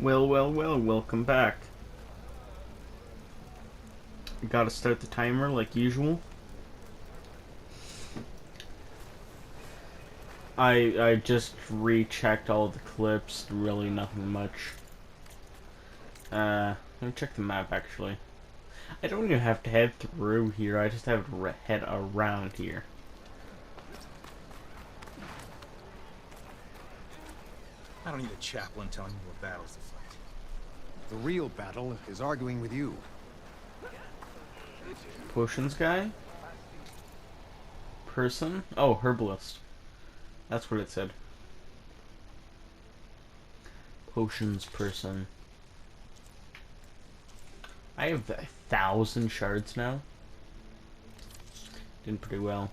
Well, welcome back. Gotta start the timer like usual. I just rechecked all the clips, really nothing much. Let me check the map actually. I don't even have to head through here, I just have to head around here. I don't need a chaplain telling me what battles to fight. The real battle is arguing with you. Potions guy? Person? Oh, herbalist. That's what it said. Potions person. I have 1,000 shards now. Doing pretty well.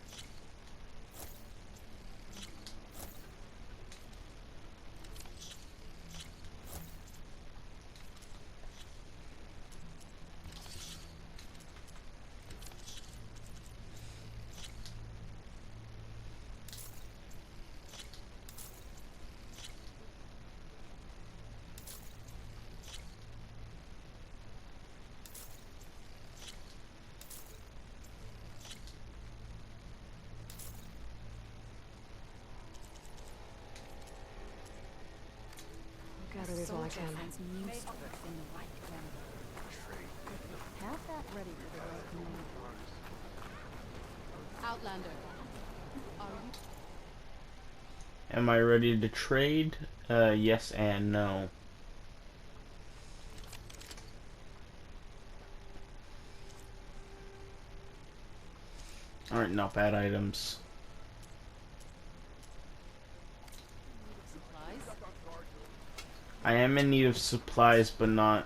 Gather this while I can. Have that ready for the right moment. Outlander, are you? Am I ready to trade? Yes and no. Alright, not bad items. Supplies? I am in need of supplies, but not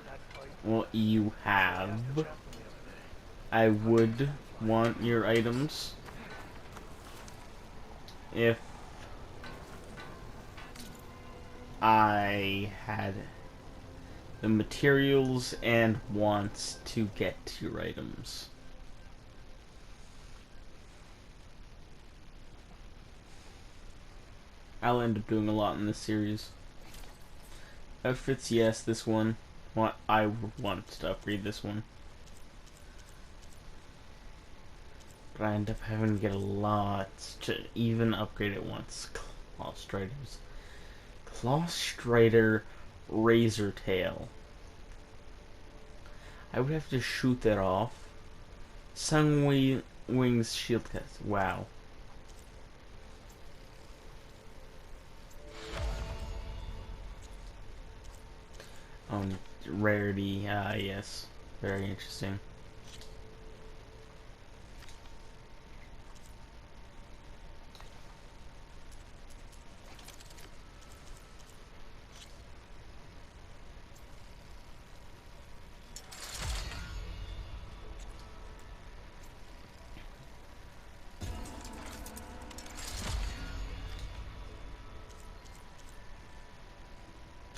what you have. I would want your items if I had the materials and wants to get your items. I'll end up doing a lot in this series. Outfits, yes, this one. What I want to upgrade this one. But I end up having to get a lot to even upgrade it once. Claw Striders. Claw Strider Razor Tail. I would have to shoot that off. Wings Shield Test. Wow. Rarity, yes. Very interesting.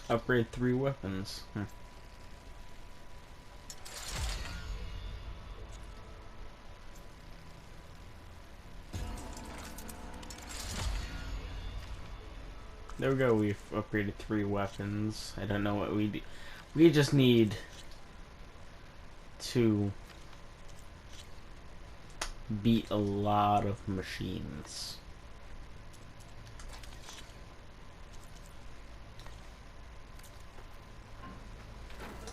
Upgrade 3 weapons. There we go, we've upgraded 3 weapons. I don't know what we do. We just need to beat a lot of machines.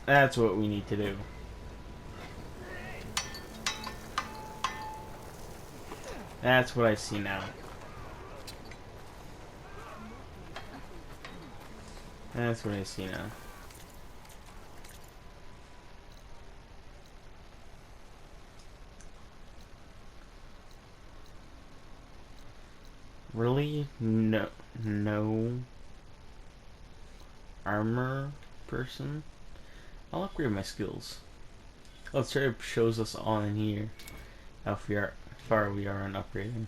That's what we need to do. That's what I see now. That's what I see now. Really? No armor person? I'll upgrade my skills. Let's try it shows us on here how far we are on upgrading.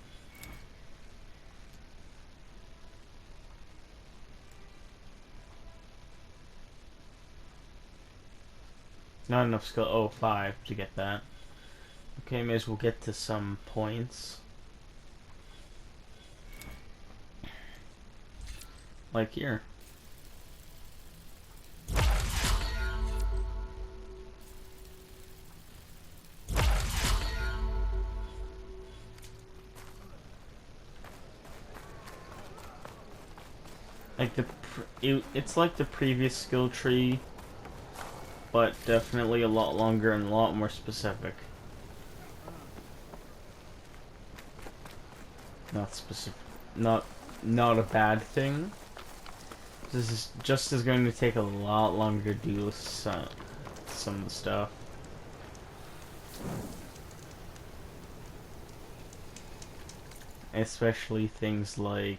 Not enough skill. Oh, 5 to get that. Okay, may as well get to some points. Like here. Like it's like the previous skill tree, but definitely a lot longer and a lot more specific. Not specific, not a bad thing. This is just is going to take a lot longer to do some of the stuff. Especially things like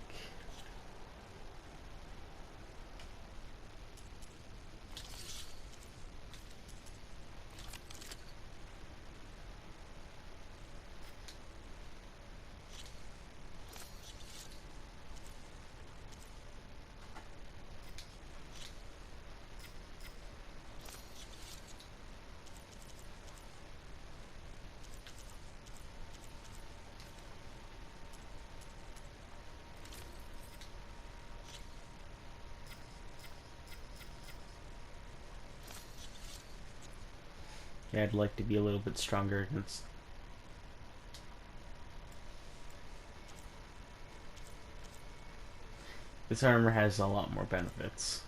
yeah, I'd like to be a little bit stronger against. This armor has a lot more benefits.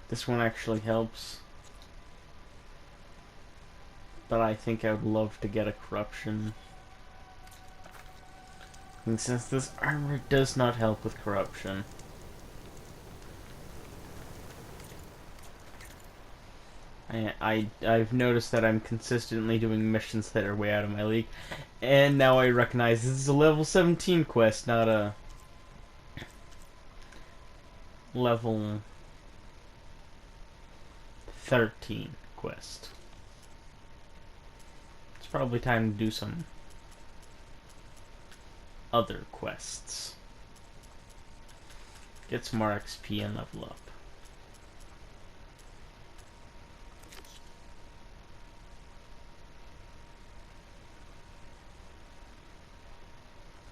This one actually helps. But I think I would love to get a corruption. And since this armor does not help with corruption, I've noticed that I'm consistently doing missions that are way out of my league, and now I recognize this is a level 17 quest, not a level 13 quest. It's probably time to do some other quests. Get some more XP and level up.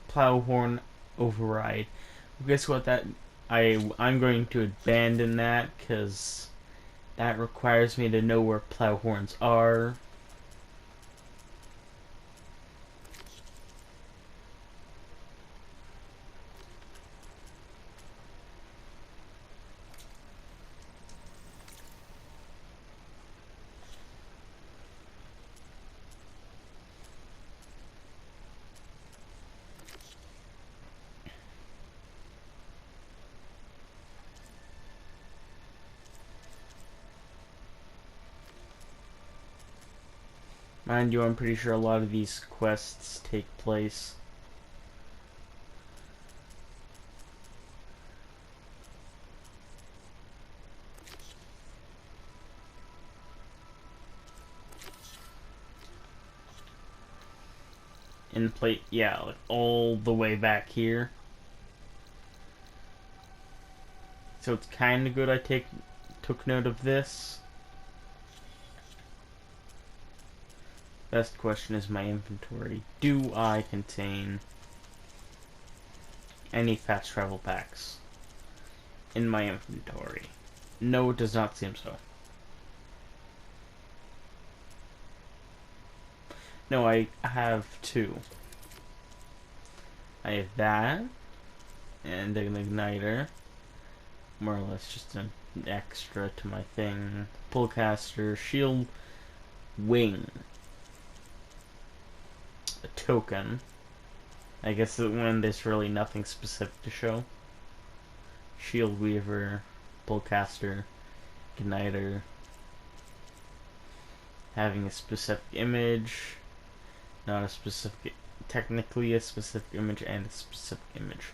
Plowhorn override. Guess what? I'm going to abandon that because that requires me to know where plowhorns are. Mind you, I'm pretty sure a lot of these quests take place in yeah, like all the way back here. So it's kind of good I took note of this. Best question is my inventory. Do I contain any fast travel packs in my inventory? No, it does not seem so. No, I have two. I have that and an igniter. More or less just an extra to my thing. Pullcaster, shield, wing. A token. I guess that when there's really nothing specific to show. Shield Weaver, Pullcaster, Igniter. Having a specific image. Not a specific, technically a specific image and a specific image.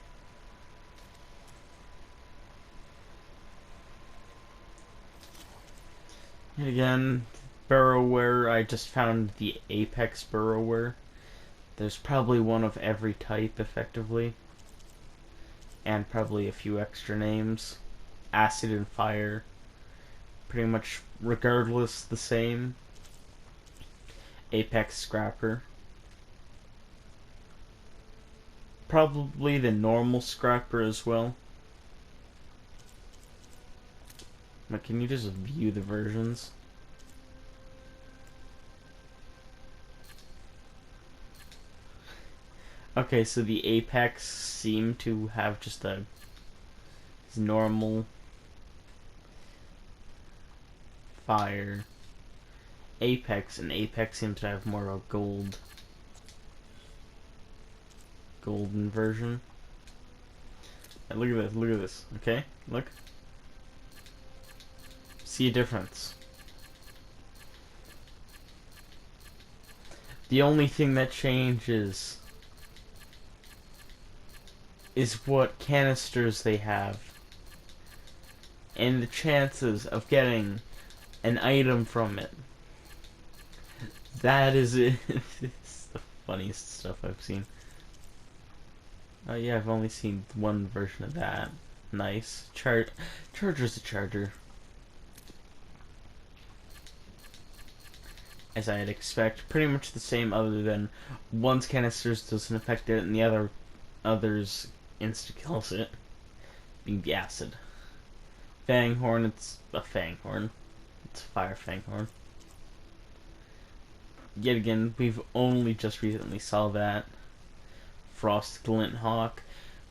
And again, Burrower, I just found the Apex Burrower. There's probably one of every type, effectively. And probably a few extra names. Acid and Fire. Pretty much regardless the same. Apex Scrapper. probably the normal scrapper as well. Like, can you just view the versions? Okay, so the Apex seem to have just a normal fire. Apex, and Apex seems to have more of a golden version. And look at this, okay? Look. See a difference. The only thing that changes is what canisters they have. And the chances of getting an item from it. That is it. It's the funniest stuff I've seen. Oh yeah, I've only seen one version of that. Nice. Charger's a charger. As I'd expect. Pretty much the same, other than one's canisters doesn't affect it and the other's insta-kills it. Being the acid. Fanghorn, it's a Fanghorn. It's a fire Fanghorn. Yet again, we've only just recently saw that. Frost Glinthawk,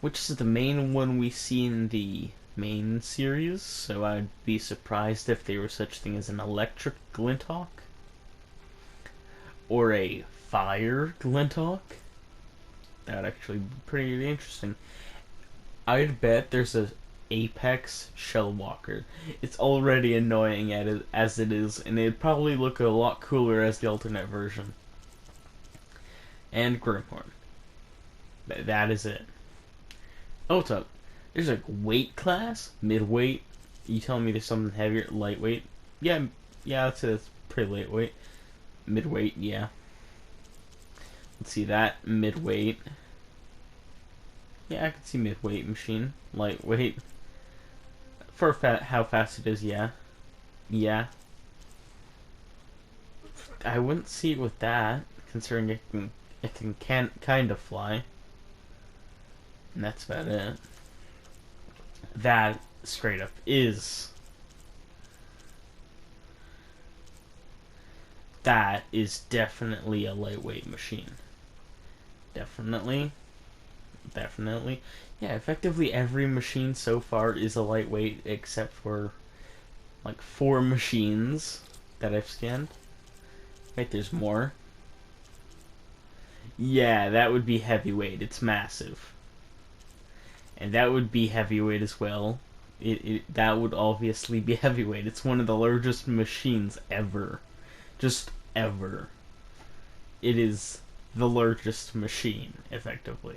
which is the main one we see in the main series, so I'd be surprised if there was such thing as an electric Glinthawk. Or a fire Glinthawk. That'd actually be pretty interesting. I'd bet there's a Apex Shellwalker. It's already annoying as it is, and it'd probably look a lot cooler as the alternate version. And Grimhorn. That is it. Oh, what's up? There's a weight class? Midweight? You telling me there's something heavier? Lightweight? Yeah, that's it. It's pretty lightweight. Midweight, yeah. Let's see that. Midweight. Yeah, I can see midweight machine. Lightweight. For how fast it is, yeah. Yeah. I wouldn't see it with that, considering it can kind of fly. And that's about it. That, straight up, that is definitely a lightweight machine. Definitely. Yeah, effectively every machine so far is a lightweight, except for like 4 machines that I've scanned. Wait, there's more? Yeah, that would be heavyweight. It's massive. And that would be heavyweight as well. That would obviously be heavyweight. It's one of the largest machines ever. Just ever. It is the largest machine, effectively.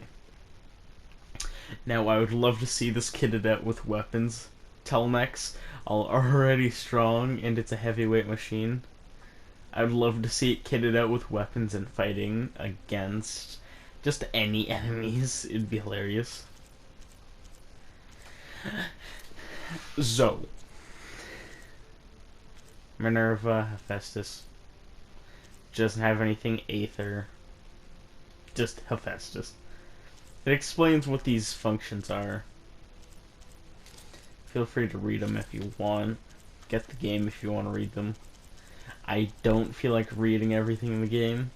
Now, I would love to see this kitted out with weapons. Telmex are already strong, and it's a heavyweight machine. I'd love to see it kitted out with weapons and fighting against just any enemies. It'd be hilarious. Zoe. Minerva, Hephaestus. Doesn't have anything Aether. Just Hephaestus. It explains what these functions are. Feel free to read them if you want. Get the game if you want to read them. I don't feel like reading everything in the game.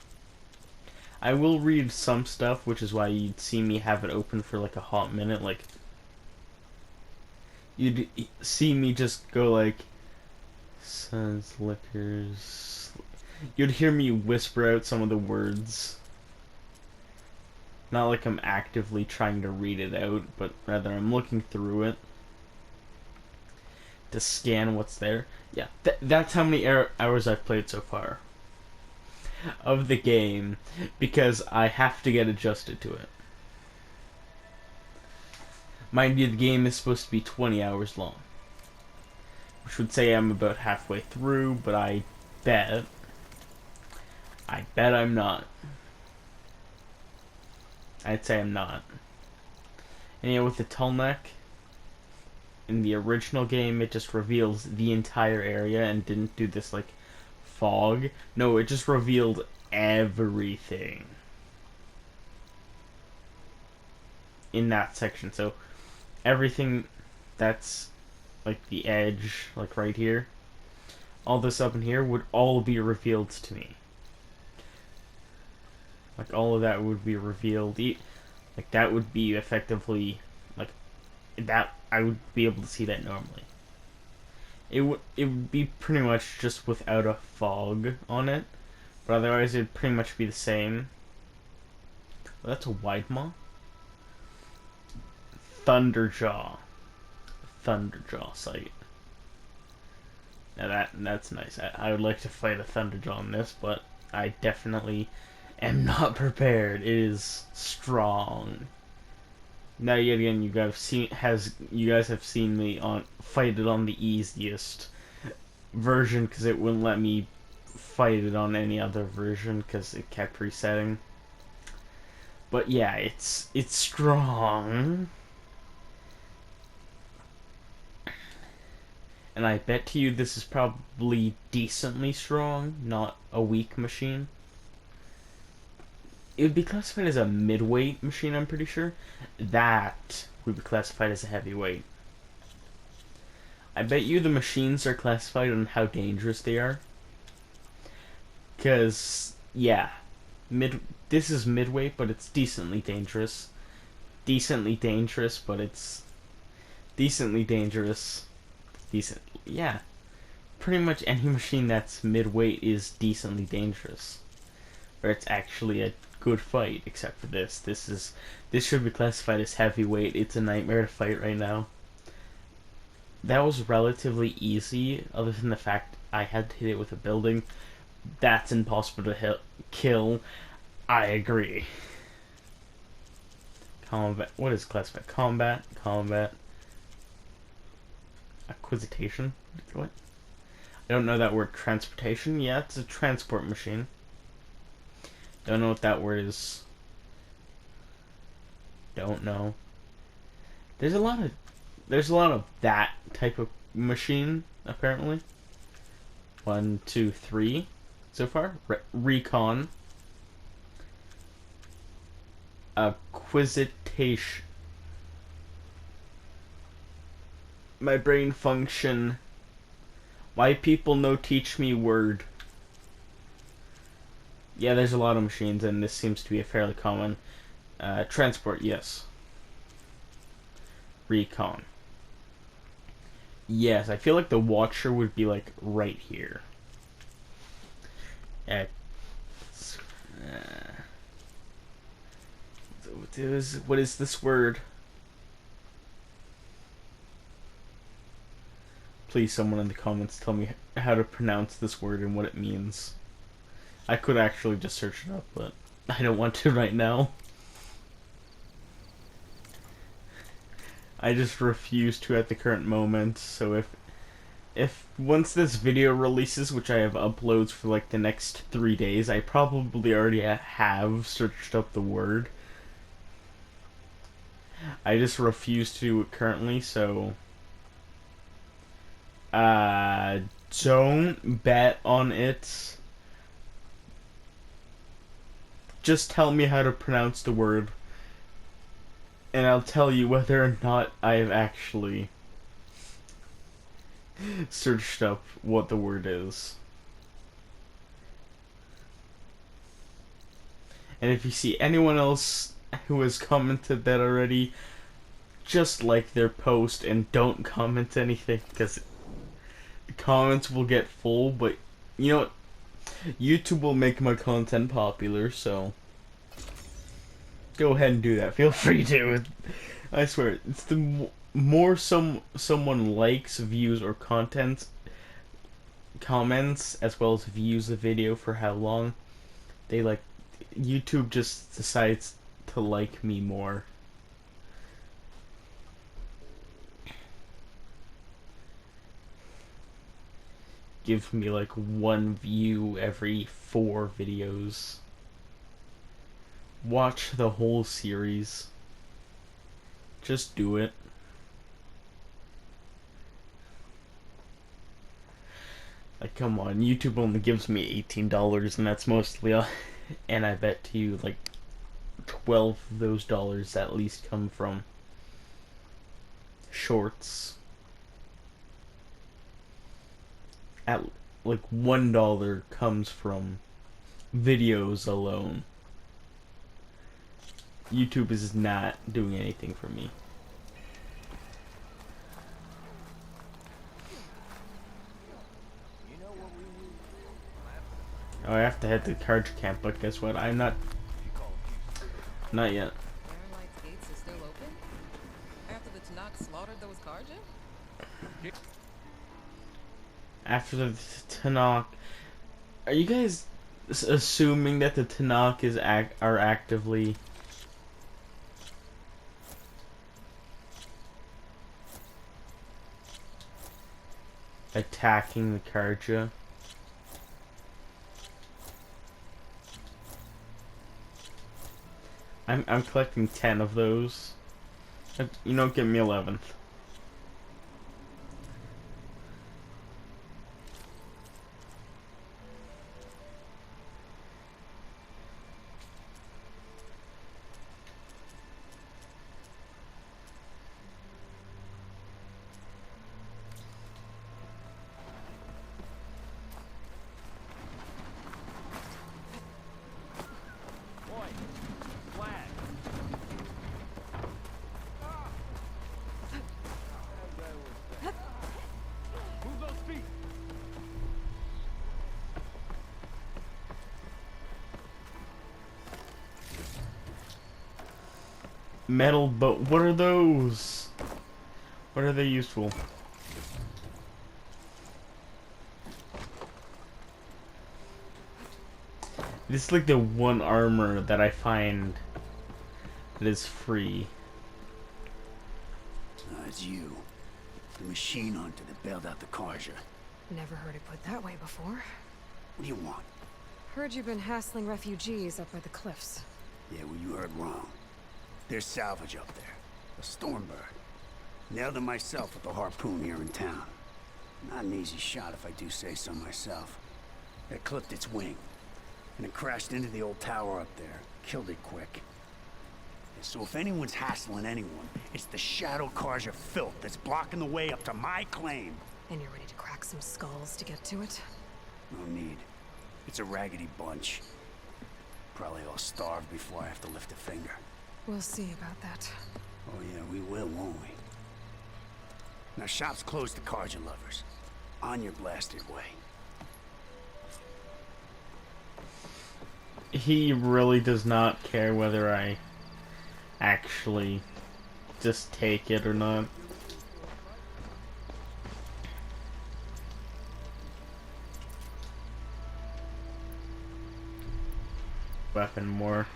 I will read some stuff, which is why you'd see me have it open for like a hot minute. Like, you'd see me just go like, Suns, Liquors. You'd hear me whisper out some of the words. Not like I'm actively trying to read it out, but rather I'm looking through it to scan what's there. Yeah, that's how many hours I've played so far of the game, because I have to get adjusted to it. Mind you, the game is supposed to be 20 hours long, which would say I'm about halfway through, but I bet I'm not. I'd say I'm not. And yeah, with the Tulnak, in the original game, it just reveals the entire area and didn't do this, like, fog. No, it just revealed everything. in that section. So everything that's like the edge, like right here, all this up in here would all be revealed to me. Like all of that would be revealed. Like that would be effectively like that. I would be able to see that normally. It would be pretty much just without a fog on it, but otherwise it'd pretty much be the same. Oh, that's a wide maw. Thunderjaw. Thunderjaw sight. Now that's nice. I would like to fight a Thunderjaw in this, but I definitely am not prepared. It is strong. Now yet again, you guys have seen me fight it on the easiest version because it wouldn't let me fight it on any other version because it kept resetting. But yeah, it's strong. And I bet to you this is probably decently strong, not a weak machine. It would be classified as a midweight machine, I'm pretty sure. That would be classified as a heavyweight. I bet you the machines are classified on how dangerous they are. Because, yeah, this is midweight, but it's decently dangerous. Decently dangerous, but it's decently dangerous. Decent, yeah. Pretty much any machine that's midweight is decently dangerous. Or it's actually a good fight, except for this. This should be classified as heavyweight. It's a nightmare to fight right now. That was relatively easy, other than the fact I had to hit it with a building. That's impossible to kill. I agree. Combat. What is classified? Combat. Acquisition? What? I don't know that word. Transportation? Yeah, it's a transport machine. Don't know what that word is. Don't know. There's a lot of that type of machine, apparently. 1, 2, 3 so far. Recon. Acquisitation. My brain function. Why people no teach me word. Yeah, there's a lot of machines, and this seems to be a fairly common. Transport, yes. Recon. Yes, I feel like the Watcher would be, like, right here. What is this word? Please, someone in the comments tell me how to pronounce this word and what it means. I could actually just search it up, but I don't want to right now. I just refuse to at the current moment, so if once this video releases, which I have uploads for like the next 3 days, I probably already have searched up the word. I just refuse to do it currently, so don't bet on it. Just tell me how to pronounce the word, and I'll tell you whether or not I've actually searched up what the word is. And if you see anyone else who has commented that already, just like their post and don't comment anything, because the comments will get full. But you know what? YouTube will make my content popular, so go ahead and do that. Feel free to. I swear, it's the more someone likes, views, or comments, as well as views the video for how long, they like. YouTube just decides to like me more. Give me like 1 view every 4 videos. Watch the whole series. Just do it. Like, come on, YouTube only gives me $18, and that's mostly and I bet to you like 12 of those dollars at least come from shorts. At like $1 comes from videos alone. YouTube is not doing anything for me. Oh, I have to head to Carja Camp, but guess what? I'm not yet. Fahrenheit's gates are still open? After the Tanakh slaughtered those Karja? After the Tanakh, are you guys assuming that the Tanakh is are actively attacking the Karja? I'm collecting 10 of those. You know, give me 11th. Metal boat. What are those? What are they useful? This is like the one armor that I find that is free. It's you. The machine hunter that bailed out the Karja. Never heard it put that way before. What do you want? Heard you've been hassling refugees up by the cliffs. Yeah, well, you heard wrong. There's salvage up there. A Stormbird. Nailed it myself with the harpoon here in town. Not an easy shot if I do say so myself. It clipped its wing. And it crashed into the old tower up there. Killed it quick. Yeah, so if anyone's hassling anyone, it's the Shadow Karja filth that's blocking the way up to my claim. And you're ready to crack some skulls to get to it? No need. It's a raggedy bunch. Probably all starved before I have to lift a finger. We'll see about that. Oh yeah, we will, won't we? Now shop's closed to Karja lovers. On your blasted way. He really does not care whether I actually just take it or not. Weapon more.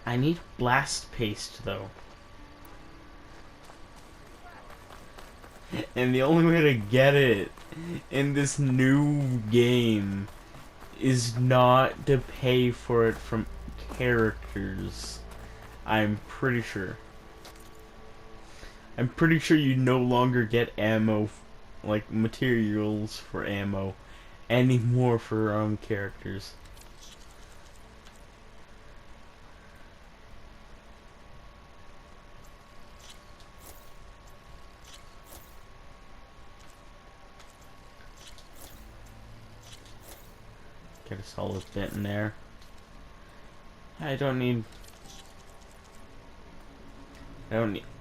I need blast paste though. And the only way to get it in this new game is not to pay for it from characters. I'm pretty sure. I'm pretty sure you no longer get ammo, like materials for ammo, anymore for your own characters. Get a solid bit in there. I don't need.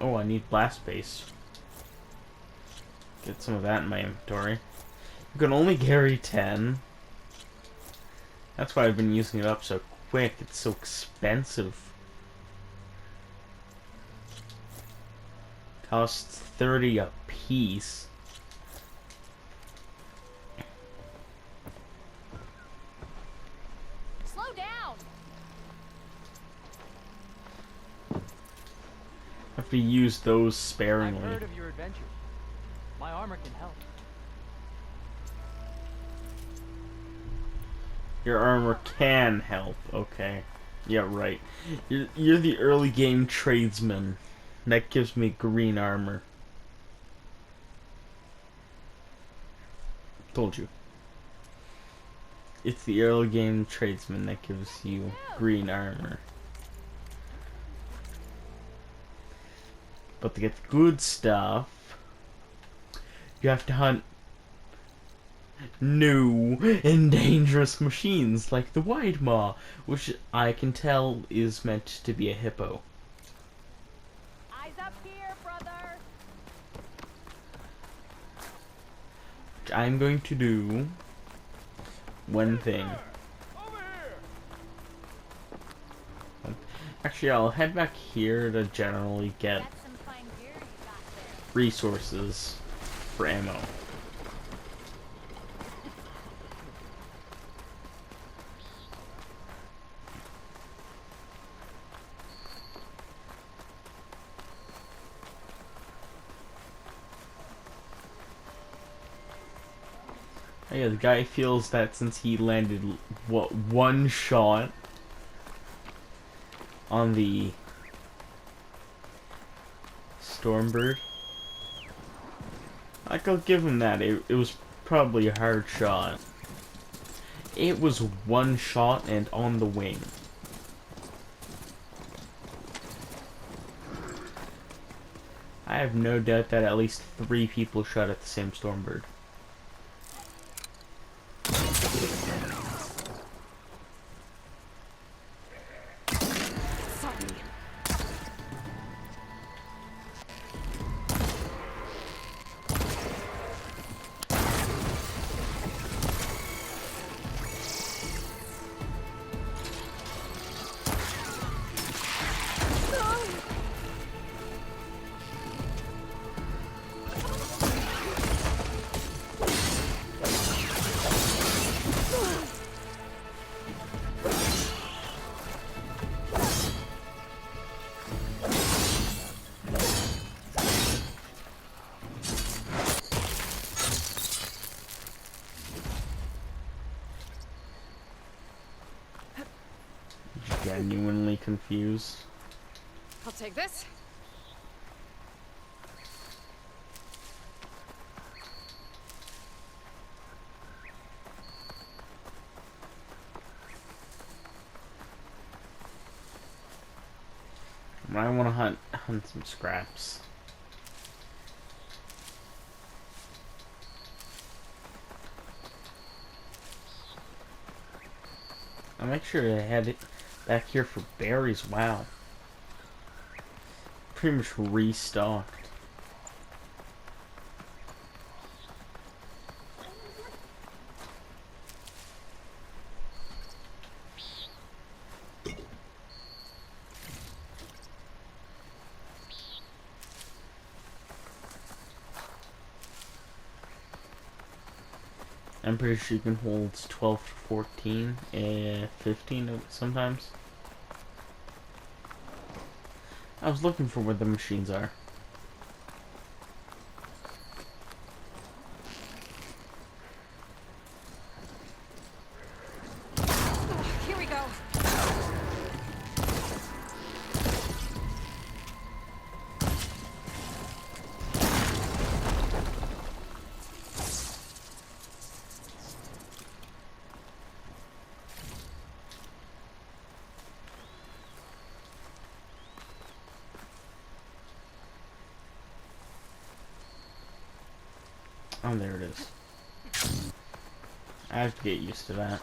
Oh, I need blast base. Get some of that in my inventory. You can only carry 10. That's why I've been using it up so quick. It's so expensive. Costs 30 a piece. Slow down! Have to use those sparingly. I've heard of your adventures. My armor can help. Your armor can help. Okay. Yeah, right. You're the early game tradesman. That gives me green armor. Told you. It's the early game tradesman that gives you green armor. But to get the good stuff, you have to hunt new and dangerous machines like the Wide Maw, which I can tell is meant to be a hippo. Eyes up here, brother. Which I'm going to do one thing. Actually, I'll head back here to generally get That's some fine gear you got there. resources for ammo. Oh yeah, the guy feels that since he landed, what, one shot on the Stormbird. Like, I'll give him that. It was probably a hard shot. It was one shot and on the wing. I have no doubt that at least 3 people shot at the same Stormbird. Genuinely confused. I'll take this. I want to hunt some scraps. I'll make sure to head it back here for berries. Wow. Pretty much restocked. I'm pretty sure you can hold 12 to 14, 15 sometimes. I was looking for where the machines are. Here we go. Oh, there it is. I have to get used to that.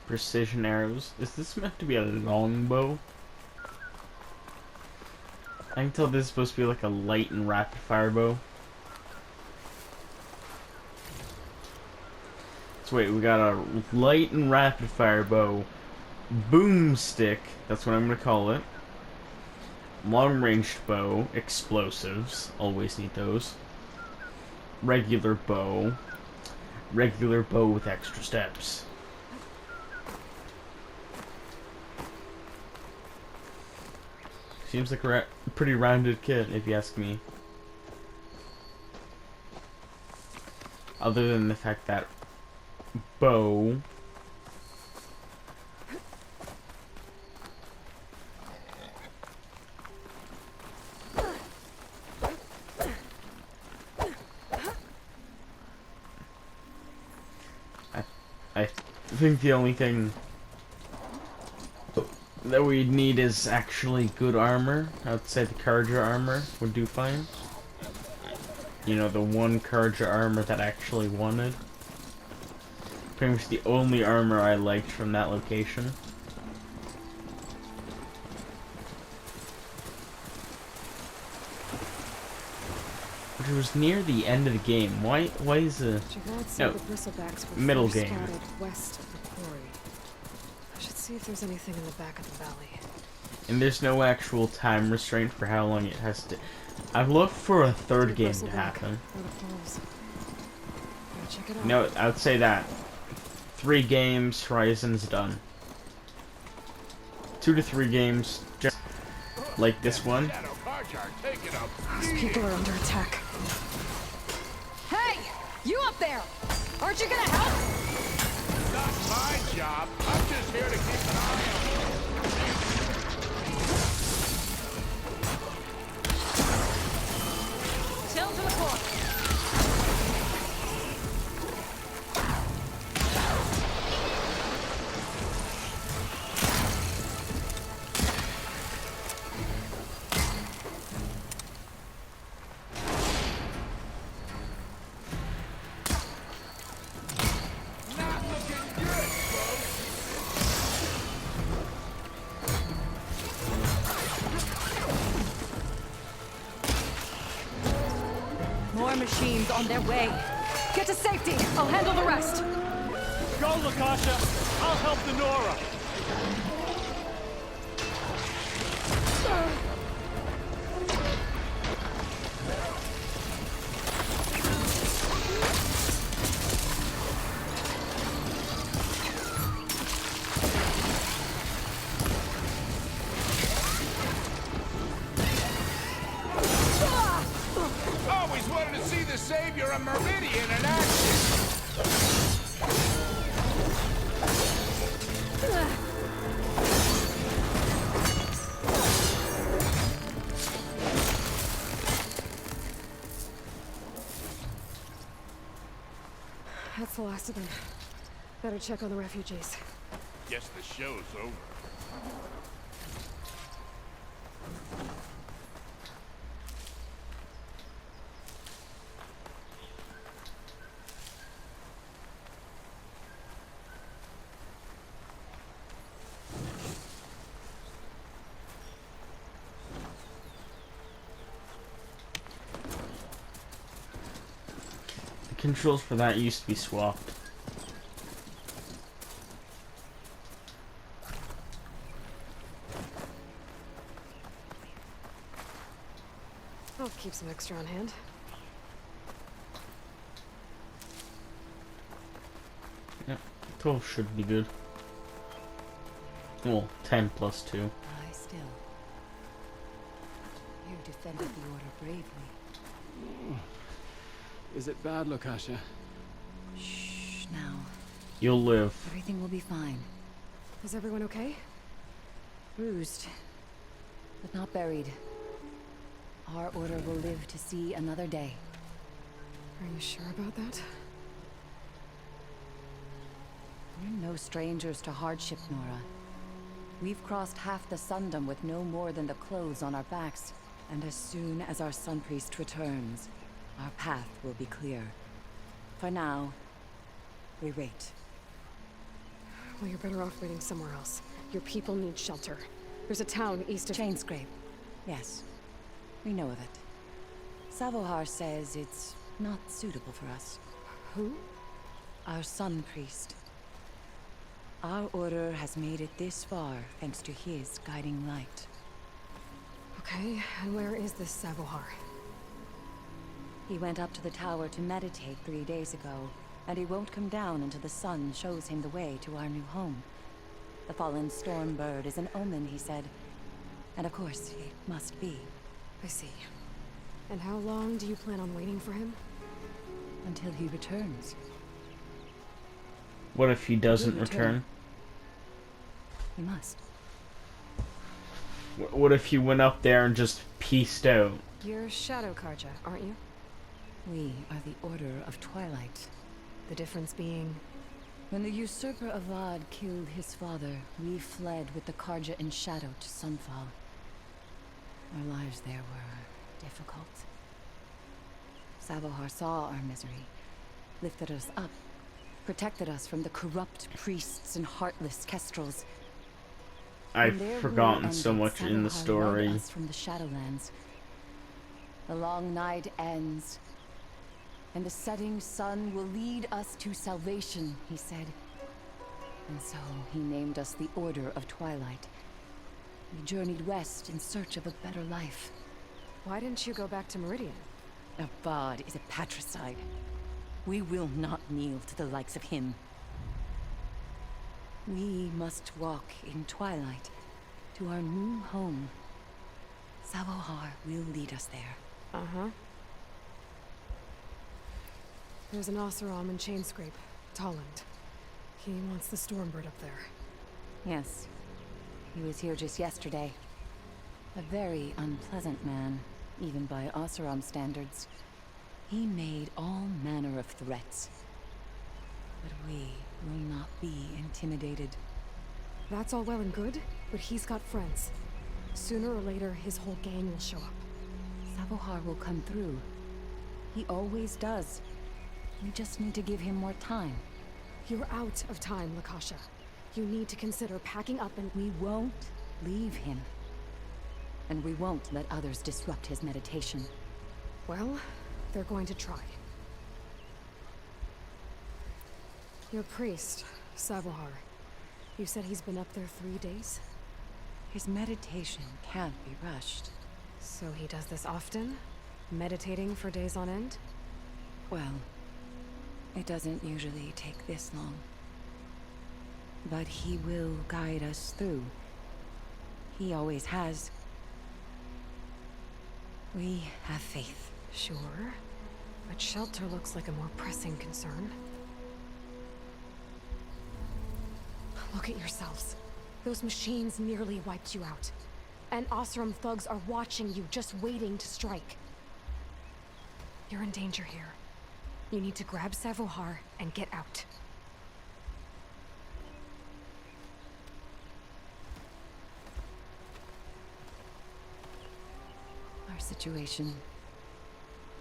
Precision arrows. Is this meant to be a longbow? I can tell this is supposed to be like a light and rapid fire bow. So wait, we got a light and rapid fire bow, boomstick, that's what I'm gonna call it. Long ranged bow, explosives, always need those. Regular bow with extra steps. Seems like a pretty rounded kit, if you ask me. Other than the fact that bow I think the only thing that we'd need is actually good armor. I'd say the Karja armor would do fine. You know, the one Karja armor that I actually wanted. Pretty much the only armor I liked from that location. But it was near the end of the game. Why is the no, middle game? West of the quarry. I should see if there's anything in the back of the valley. And there's no actual time restraint for how long it has to. I've looked for a third game to happen. Check it out. No, I would say that 3 games, Horizon's done. 2 to 3 games, just like this one. Those people are under attack. Hey! You up there! Aren't you gonna help? Not my job. I'm just here to keep an eye on you. Chill to the core. More machines on their way. Get to safety. I'll handle the rest. Go, Lakasha! I'll help the Nora! Always wanted to see the Savior of Meridian in action. That's the last of them. Better check on the refugees. Guess the show's over. The controls for that used to be swapped. I'll keep some extra on hand. Yep, 12 should be good. Well, 10 plus 2. Lie still. You defended the order bravely. Is it bad, Lakasha? Shh, now. You'll live. Everything will be fine. Is everyone okay? Bruised, but not buried. Our order will live to see another day. Are you sure about that? We're no strangers to hardship, Nora. We've crossed half the Sundom with no more than the clothes on our backs. And as soon as our Sun Priest returns, our path will be clear. For now, we wait. Well, you're better off waiting somewhere else. Your people need shelter. There's a town east of... Chainscrape. Yes. We know of it. Savohar says it's not suitable for us. Who? our Sun Priest. Our order has made it this far thanks to his guiding light. Okay, and where is this Savohar? He went up to the tower to meditate 3 days ago, and he won't come down until the sun shows him the way to our new home. The fallen storm bird is an omen, he said. And of course, it must be. I see. And how long do you plan on waiting for him? Until he returns. What if he doesn't He'll return. return? He must. What if he went up there and just pieced out? You're Shadow Karja, aren't you? We are the Order of Twilight. The difference being... When the usurper Avad killed his father, we fled with the Karja in shadow to Sunfall. Our lives there were difficult. Savohar saw our misery, lifted us up, protected us from the corrupt priests and heartless kestrels. When I've their rule forgotten so ended, much in the Savohar story. led us from the Shadowlands. The long night ends, and the setting sun will lead us to salvation, he said. And so he named us the Order of Twilight. We journeyed west in search of a better life. Why didn't you go back to Meridian? Avad is a patricide. We will not kneel to the likes of him. We must walk in twilight to our new home. Savohar will lead us there. Uh-huh. There's an Oseram in Chainscrape, Tolland. He wants the Stormbird up there. Yes. He was here just yesterday. A very unpleasant man, even by Oseram standards. He made all manner of threats. But we will not be intimidated. That's all well and good, but he's got friends. Sooner or later, his whole gang will show up. Savohar will come through. He always does. We just need to give him more time. You're out of time, Lakasha. You need to consider packing up and... We won't leave him. And we won't let others disrupt his meditation. Well, they're going to try. Your priest, Savohar. You said he's been up there 3 days? His meditation can't be rushed. So he does this often? Meditating for days on end? Well, it doesn't usually take this long. But he will guide us through. He always has. We have faith. Sure. But shelter looks like a more pressing concern. Look at yourselves. Those machines nearly wiped you out. And Oseram thugs are watching you, just waiting to strike. You're in danger here. You need to grab Savohar and get out. Our situation.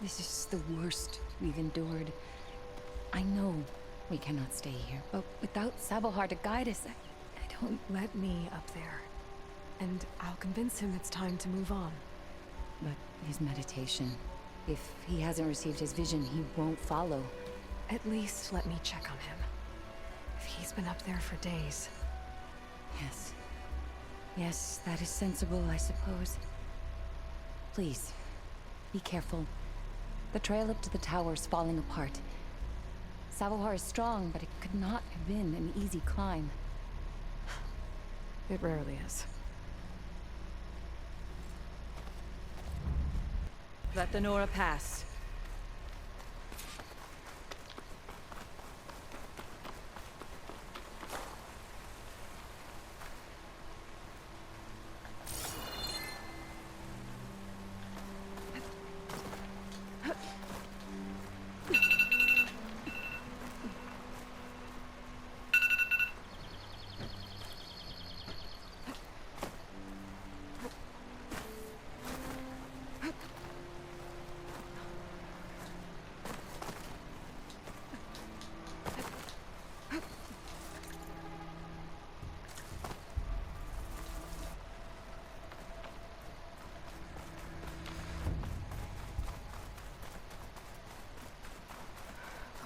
This is the worst we've endured. I know we cannot stay here, but without Savohar to guide us, I don't... Let me up there. And I'll convince him it's time to move on. But his meditation... If he hasn't received his vision, he won't follow. At least let me check on him. If he's been up there for days. Yes. Yes, that is sensible, I suppose. Please, be careful. The trail up to the tower's falling apart. Savohar is strong, but it could not have been an easy climb. It rarely is. Let the Nora pass.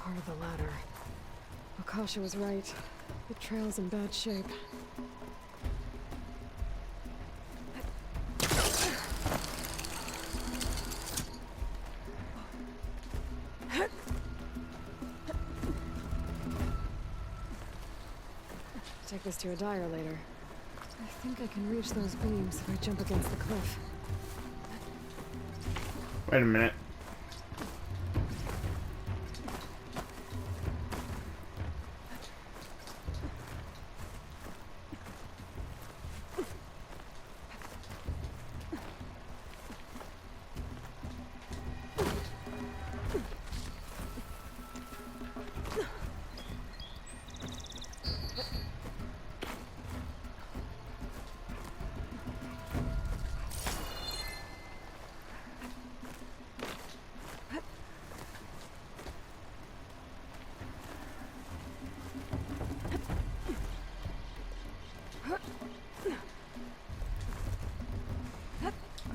Part of the ladder. Lakasha was right. The trail's in bad shape. Take this to a dyer later. I think I can reach those beams if I jump against the cliff. Wait a minute.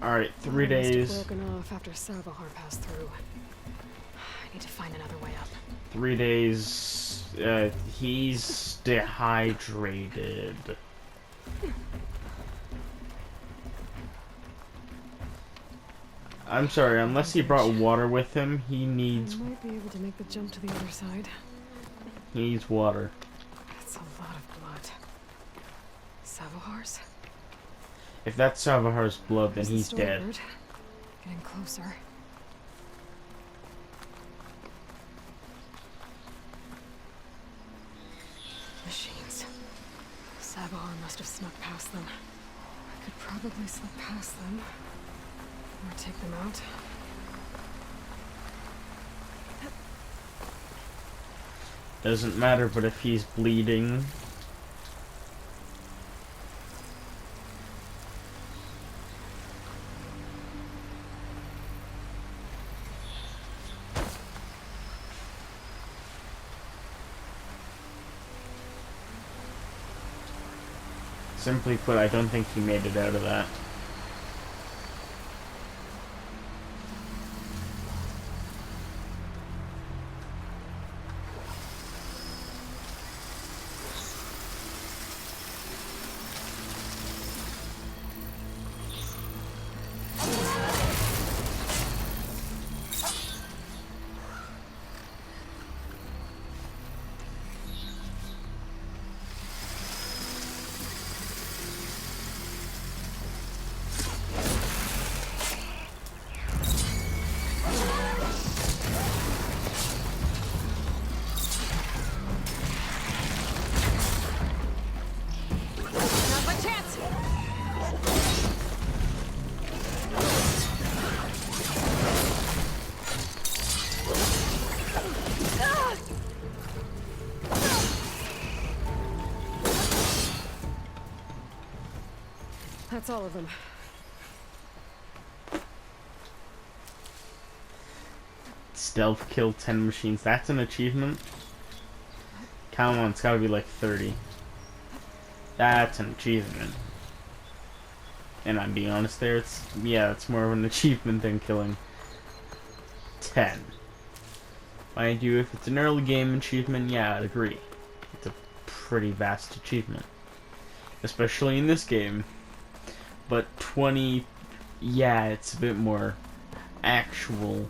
Alright, 3 days. Broken off after Savahar passed through. I need to find another way up. 3 days. He's dehydrated. I'm sorry, unless he brought water with him, he I needs might be able to make the jump to the other side. water. That's a lot of blood. Savahar's? If that's Savahar's blood, then There's the he's dead. Stormbird. Getting closer. Machines. Savahar must have snuck past them. I could probably slip past them. Or take them out. Doesn't matter, but if he's bleeding... Simply put, I don't think he made it out of that. Now's my chance! That's all of them. Stealth kill 10 machines. That's an achievement? Count on, it's gotta be like 30. That's an achievement. And I'm being honest there, it's more of an achievement than killing 10. Mind you, if it's an early game achievement, yeah, I'd agree. It's a pretty vast achievement. Especially in this game. But 20, yeah, it's a bit more actual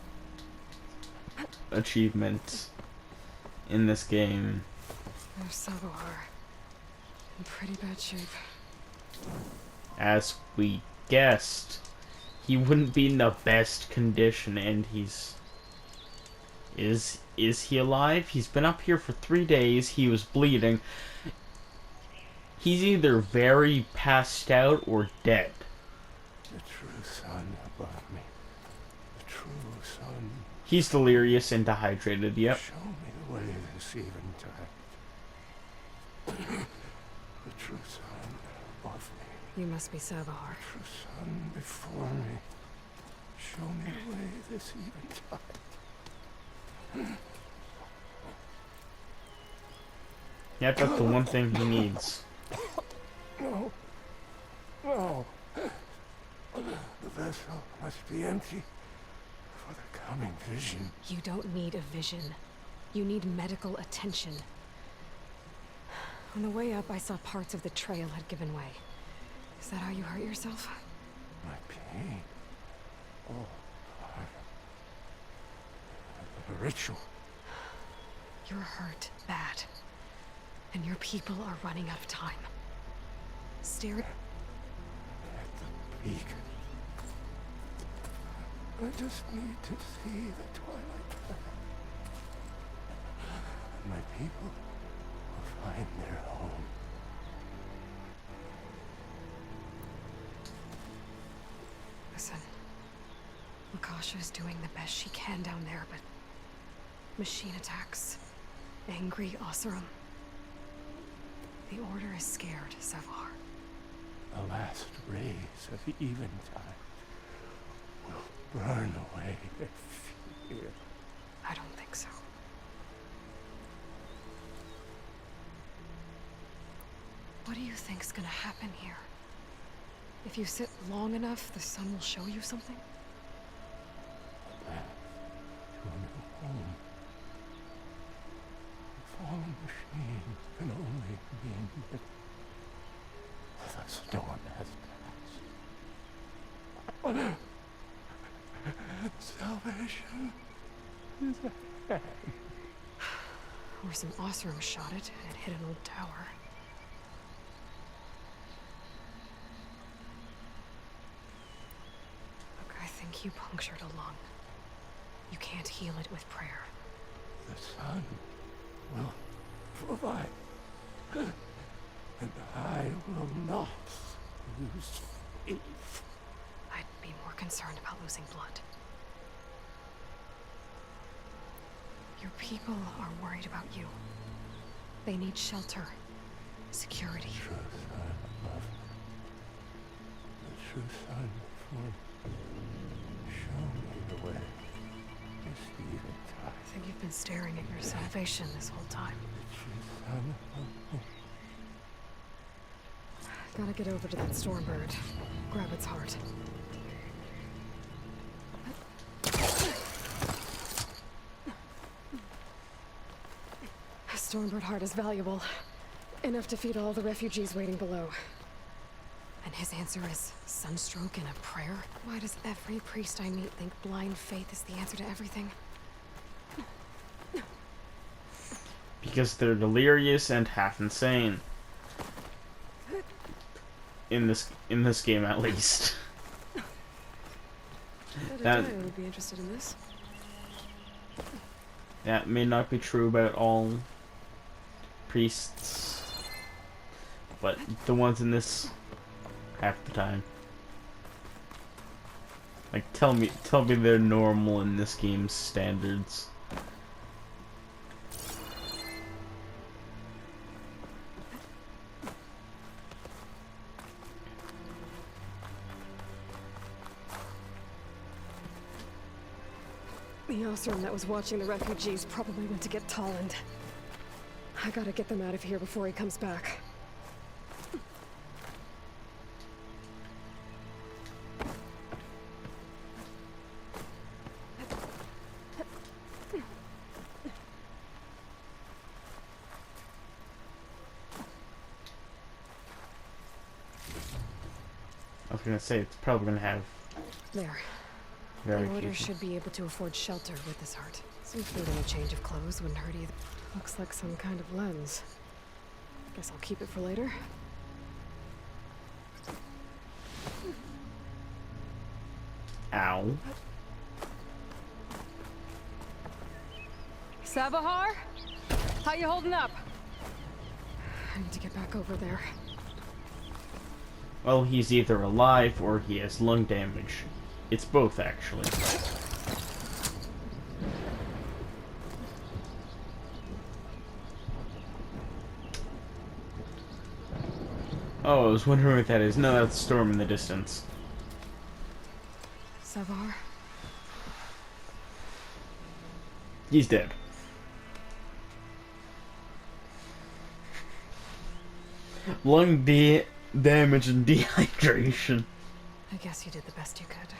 achievement in this game. There's Savahar. In pretty bad shape. As we guessed, he wouldn't be in the best condition, and he's... Is he alive? He's been up here for 3 days, he was bleeding. He's either very passed out or dead. The true sun above me. The true sun. He's delirious and dehydrated, yep. Show me the way this eventide. The true sun above me. You must be Savahar. The true sun before me. Show me the way this eventide. Yep, that's the one thing he needs. No. No. The vessel must be empty for the coming vision. You don't need a vision. You need medical attention. On the way up, I saw parts of the trail had given way. Is that how you hurt yourself? My pain. All part of the ritual. You're hurt bad. And your people are running out of time. Stare at At the beacon. I just need to see the Twilight Path. My people will find their home. Listen. Lakasha is doing the best she can down there, but... machine attacks. Angry Oseram. The Order is scared, Savar. The last rays of Eventide will burn away their fear. I don't think so. What do you think's gonna happen here? If you sit long enough, the sun will show you something? A path to a new home. The fallen machine can only mean that the storm has passed. Salvation is ahead. Or some Oseram shot it and it hit an old tower. Look, I think you punctured a lung. You can't heal it with prayer. The sun will provide. And I will not lose faith. I'd be more concerned about losing blood. Your people are worried about you. They need shelter, security. True son of the true son form. Show me the way. This Eventide. I think you've been staring at your salvation this whole time. The true son of Gotta get over to that Stormbird. Grab its heart. A Stormbird heart is valuable. Enough to feed all the refugees waiting below. And his answer is sunstroke and a prayer? Why does every priest I meet think blind faith is the answer to everything? Because they're delirious and half insane. In this game, at least. I would be interested in this. That may not be true about all priests, but the ones in this, half the time. Like, tell me they're normal in this game's standards. The Oseram that was watching the refugees probably went to get Tolland. I gotta get them out of here before he comes back. I was gonna say, it's probably gonna have There. very The Order few. should be able to afford shelter with this heart. Some food and a change of clothes wouldn't hurt either. Looks like some kind of lens. Guess I'll keep it for later. Ow. Savahar? How you holding up? I need to get back over there. Well, he's either alive or he has lung damage. It's both, actually. Oh, I was wondering what that is. No, that's Storm in the distance. Savar? He's dead. Lung damage and dehydration. I guess you did the best you could.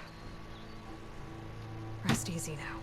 Rest easy now.